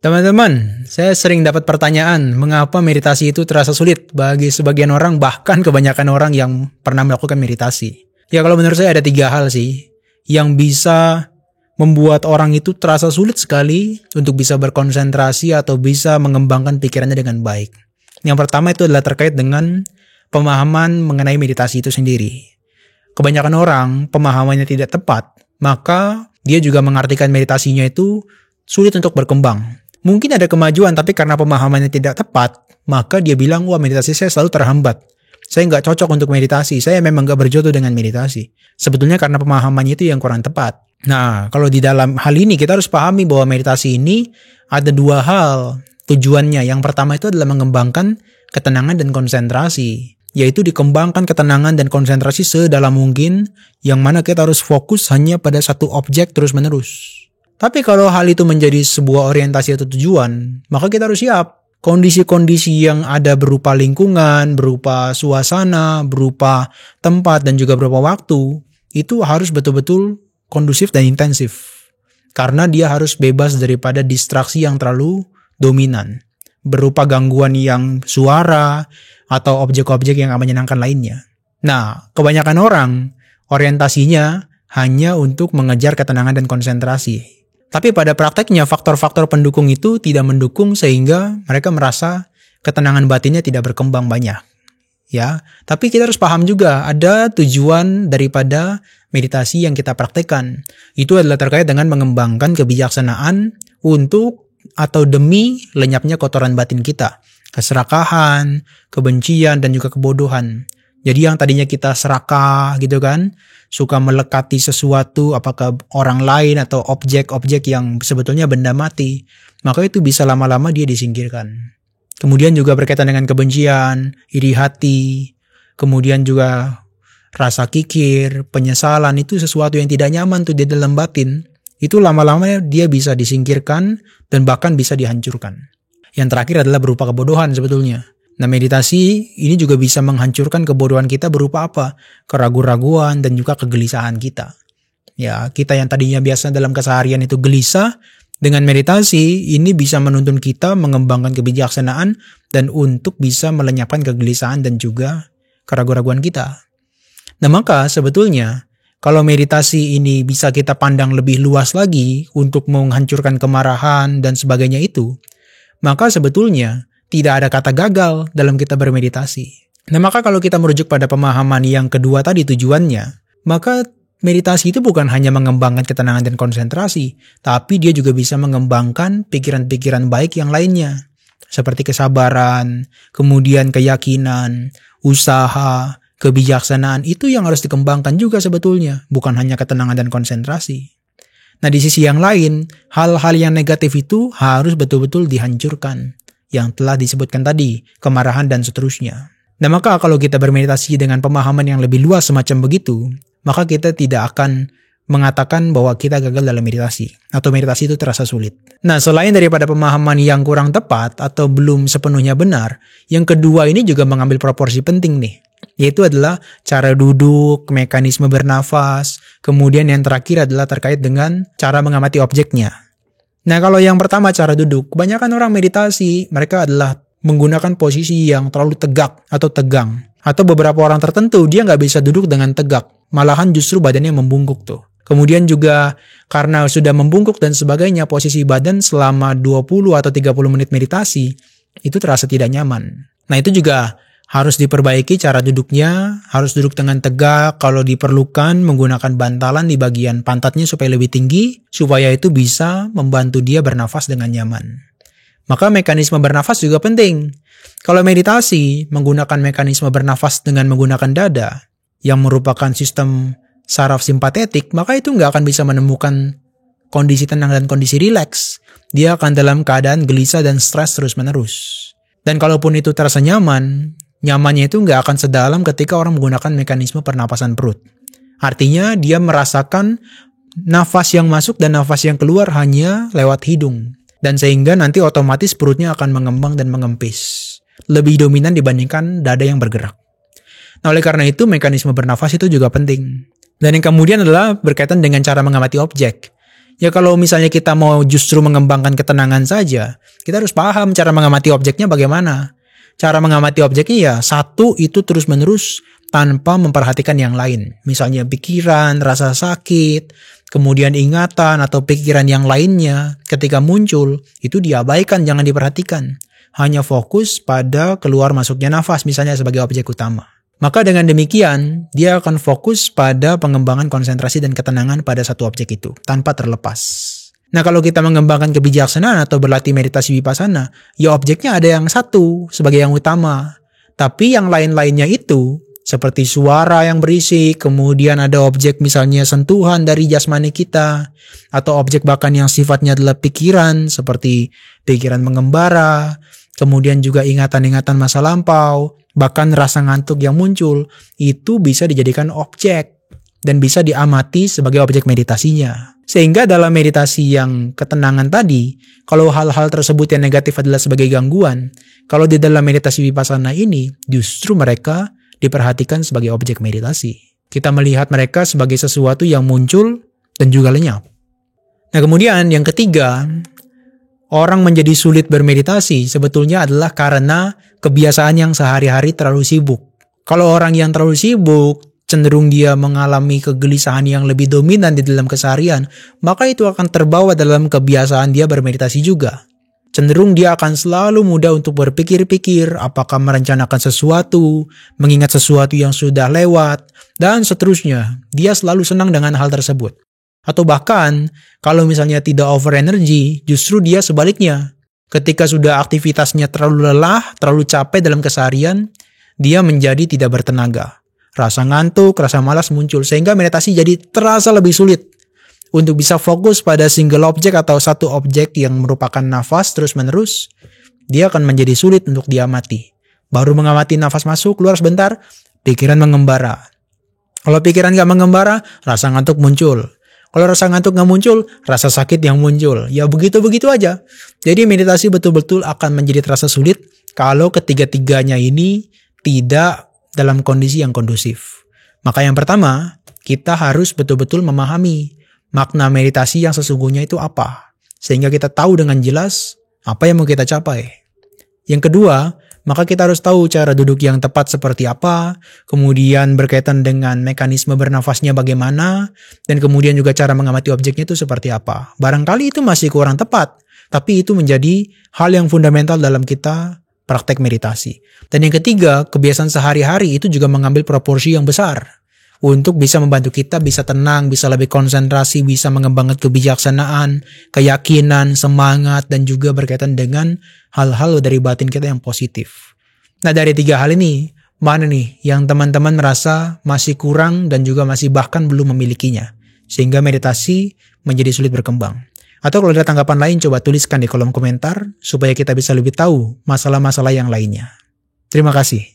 Teman-teman, saya sering dapat pertanyaan, mengapa meditasi itu terasa sulit bagi sebagian orang, bahkan kebanyakan orang yang pernah melakukan meditasi. Ya kalau menurut saya ada 3 hal sih, yang bisa membuat orang itu terasa sulit sekali untuk bisa berkonsentrasi atau bisa mengembangkan pikirannya dengan baik. Yang pertama itu adalah terkait dengan pemahaman mengenai meditasi itu sendiri. Kebanyakan orang pemahamannya tidak tepat, maka dia juga mengartikan meditasinya itu sulit untuk berkembang. Mungkin ada kemajuan, tapi karena pemahamannya tidak tepat, maka dia bilang, wah meditasi saya selalu terhambat. Saya nggak cocok untuk meditasi, saya memang nggak berjodoh dengan meditasi. Sebetulnya karena pemahamannya itu yang kurang tepat. Nah, kalau di dalam hal ini kita harus pahami bahwa meditasi ini ada 2 hal tujuannya. Yang pertama itu adalah mengembangkan ketenangan dan konsentrasi. Yaitu dikembangkan ketenangan dan konsentrasi sedalam mungkin, yang mana kita harus fokus hanya pada satu objek terus-menerus. Tapi kalau hal itu menjadi sebuah orientasi atau tujuan, maka kita harus siap. Kondisi-kondisi yang ada berupa lingkungan, berupa suasana, berupa tempat, dan juga berupa waktu, itu harus betul-betul kondusif dan intensif. Karena dia harus bebas daripada distraksi yang terlalu dominan, berupa gangguan yang suara, atau objek-objek yang menyenangkan lainnya. Nah, kebanyakan orang, orientasinya hanya untuk mengejar ketenangan dan konsentrasi. Tapi pada prakteknya faktor-faktor pendukung itu tidak mendukung sehingga mereka merasa ketenangan batinnya tidak berkembang banyak. Ya, tapi kita harus paham juga ada tujuan daripada meditasi yang kita praktekkan. Itu adalah terkait dengan mengembangkan kebijaksanaan untuk atau demi lenyapnya kotoran batin kita. Keserakahan, kebencian, dan juga kebodohan. Jadi yang tadinya kita serakah gitu kan, suka melekati sesuatu, apakah orang lain atau objek-objek yang sebetulnya benda mati, maka itu bisa lama-lama dia disingkirkan. Kemudian juga berkaitan dengan kebencian, iri hati, kemudian juga rasa kikir, penyesalan, itu sesuatu yang tidak nyaman tuh di dalam batin. Itu lama-lama dia bisa disingkirkan dan bahkan bisa dihancurkan. Yang terakhir adalah berupa kebodohan sebetulnya. Nah, meditasi ini juga bisa menghancurkan kebodohan kita berupa apa? Keraguan-raguan dan juga kegelisahan kita. Ya, kita yang tadinya biasa dalam keseharian itu gelisah, dengan meditasi ini bisa menuntun kita mengembangkan kebijaksanaan dan untuk bisa melenyapkan kegelisahan dan juga keraguan-raguan kita. Nah, maka sebetulnya kalau meditasi ini bisa kita pandang lebih luas lagi untuk menghancurkan kemarahan dan sebagainya itu, maka sebetulnya tidak ada kata gagal dalam kita bermeditasi. Nah, maka kalau kita merujuk pada pemahaman yang kedua tadi tujuannya, maka meditasi itu bukan hanya mengembangkan ketenangan dan konsentrasi, tapi dia juga bisa mengembangkan pikiran-pikiran baik yang lainnya. Seperti kesabaran, kemudian keyakinan, usaha, kebijaksanaan, itu yang harus dikembangkan juga sebetulnya, bukan hanya ketenangan dan konsentrasi. Nah, di sisi yang lain, hal-hal yang negatif itu harus betul-betul dihancurkan. Yang telah disebutkan tadi, kemarahan dan seterusnya. Nah, maka kalau kita bermeditasi dengan pemahaman yang lebih luas semacam begitu, maka kita tidak akan mengatakan bahwa kita gagal dalam meditasi, atau meditasi itu terasa sulit. Nah, selain daripada pemahaman yang kurang tepat atau belum sepenuhnya benar, yang kedua ini juga mengambil proporsi penting nih, yaitu adalah cara duduk, mekanisme bernafas, kemudian yang terakhir adalah terkait dengan cara mengamati objeknya. Nah, kalau yang pertama cara duduk, kebanyakan orang meditasi, mereka adalah menggunakan posisi yang terlalu tegak atau tegang. Atau beberapa orang tertentu, dia nggak bisa duduk dengan tegak, malahan justru badannya membungkuk tuh. Kemudian juga karena sudah membungkuk dan sebagainya, posisi badan selama 20 atau 30 menit meditasi, itu terasa tidak nyaman. Nah, itu juga harus diperbaiki cara duduknya, harus duduk dengan tegak, kalau diperlukan menggunakan bantalan di bagian pantatnya supaya lebih tinggi, supaya itu bisa membantu dia bernafas dengan nyaman. Maka mekanisme bernafas juga penting. Kalau meditasi menggunakan mekanisme bernafas dengan menggunakan dada, yang merupakan sistem saraf simpatetik, maka itu nggak akan bisa menemukan kondisi tenang dan kondisi rileks. Dia akan dalam keadaan gelisah dan stres terus-menerus. Dan kalaupun itu terasa nyaman, nyamannya itu nggak akan sedalam ketika orang menggunakan mekanisme pernapasan perut. Artinya dia merasakan nafas yang masuk dan nafas yang keluar hanya lewat hidung. Dan sehingga nanti otomatis perutnya akan mengembang dan mengempis. Lebih dominan dibandingkan dada yang bergerak. Nah, oleh karena itu mekanisme bernafas itu juga penting. Dan yang kemudian adalah berkaitan dengan cara mengamati objek. Ya kalau misalnya kita mau justru mengembangkan ketenangan saja, kita harus paham cara mengamati objeknya bagaimana. Cara mengamati objeknya ya satu itu terus-menerus tanpa memperhatikan yang lain. Misalnya pikiran, rasa sakit, kemudian ingatan atau pikiran yang lainnya ketika muncul, itu diabaikan, jangan diperhatikan. Hanya fokus pada keluar masuknya nafas misalnya sebagai objek utama. Maka dengan demikian, dia akan fokus pada pengembangan konsentrasi dan ketenangan pada satu objek itu, tanpa terlepas. Nah kalau kita mengembangkan kebijaksanaan atau berlatih meditasi vipassana, ya objeknya ada yang satu sebagai yang utama. Tapi yang lain-lainnya itu, seperti suara yang berisik, kemudian ada objek misalnya sentuhan dari jasmani kita, atau objek bahkan yang sifatnya adalah pikiran, seperti pikiran mengembara, kemudian juga ingatan-ingatan masa lampau, bahkan rasa ngantuk yang muncul, itu bisa dijadikan objek dan bisa diamati sebagai objek meditasinya. Sehingga dalam meditasi yang ketenangan tadi, kalau hal-hal tersebut yang negatif adalah sebagai gangguan, kalau di dalam meditasi vipassana ini, justru mereka diperhatikan sebagai objek meditasi. Kita melihat mereka sebagai sesuatu yang muncul dan juga lenyap. Nah kemudian yang ketiga, orang menjadi sulit bermeditasi sebetulnya adalah karena kebiasaan yang sehari-hari terlalu sibuk. Kalau orang yang terlalu sibuk, cenderung dia mengalami kegelisahan yang lebih dominan di dalam keseharian, maka itu akan terbawa dalam kebiasaan dia bermeditasi juga. Cenderung dia akan selalu mudah untuk berpikir-pikir, apakah merencanakan sesuatu, mengingat sesuatu yang sudah lewat, dan seterusnya. Dia selalu senang dengan hal tersebut. Atau bahkan, kalau misalnya tidak over energy, justru dia sebaliknya. Ketika sudah aktivitasnya terlalu lelah, terlalu capek dalam keseharian, dia menjadi tidak bertenaga. Rasa ngantuk, rasa malas muncul, sehingga meditasi jadi terasa lebih sulit. Untuk bisa fokus pada single objek atau satu objek yang merupakan nafas terus-menerus, dia akan menjadi sulit untuk diamati. Baru mengamati nafas masuk, keluar sebentar, pikiran mengembara. Kalau pikiran gak mengembara, rasa ngantuk muncul. Kalau rasa ngantuk gak muncul, rasa sakit yang muncul. Ya begitu-begitu aja. Jadi meditasi betul-betul akan menjadi terasa sulit kalau ketiga-tiganya ini tidak dalam kondisi yang kondusif. Maka yang pertama, kita harus betul-betul memahami makna meditasi yang sesungguhnya itu apa. Sehingga kita tahu dengan jelas apa yang mau kita capai. Yang kedua, maka kita harus tahu cara duduk yang tepat seperti apa, kemudian berkaitan dengan mekanisme bernafasnya bagaimana, dan kemudian juga cara mengamati objeknya itu seperti apa. Barangkali itu masih kurang tepat, tapi itu menjadi hal yang fundamental dalam kita praktek meditasi. Dan yang ketiga, kebiasaan sehari-hari itu juga mengambil proporsi yang besar untuk bisa membantu kita bisa tenang, bisa lebih konsentrasi, bisa mengembangkan kebijaksanaan, keyakinan, semangat, dan juga berkaitan dengan hal-hal dari batin kita yang positif. Nah dari tiga hal ini, mana nih yang teman-teman merasa masih kurang dan juga masih bahkan belum memilikinya, sehingga meditasi menjadi sulit berkembang? Atau kalau ada tanggapan lain, coba tuliskan di kolom komentar supaya kita bisa lebih tahu masalah-masalah yang lainnya. Terima kasih.